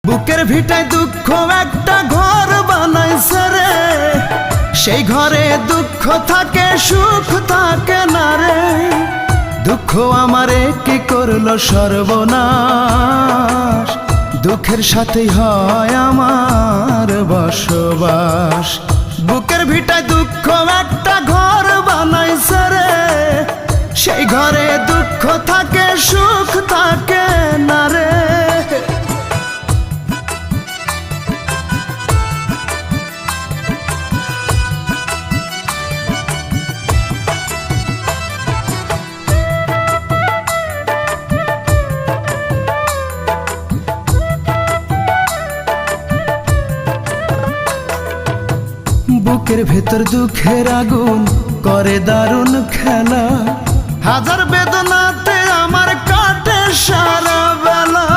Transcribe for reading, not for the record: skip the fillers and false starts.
বুকের ভিটায় দুঃখ একটা ঘর বানাইছে রে, সেই ঘরে দুঃখ থাকে সুখ থাকে না রে। দুঃখ আমারে কি করলো সর্বনাশ, দুঃখের সাথেই হয় আমার বসবাস। বুকের ভিটায় দুঃখ একটা ঘর বানাইছে রে, সেই ঘরে দুঃখ থাকে সুখ থাকে না রে। বুকের ভেতর দুঃখের আগুন করে দারুণ খেলা, হাজার বেদনাতে আমার কাটে সারা বেলা।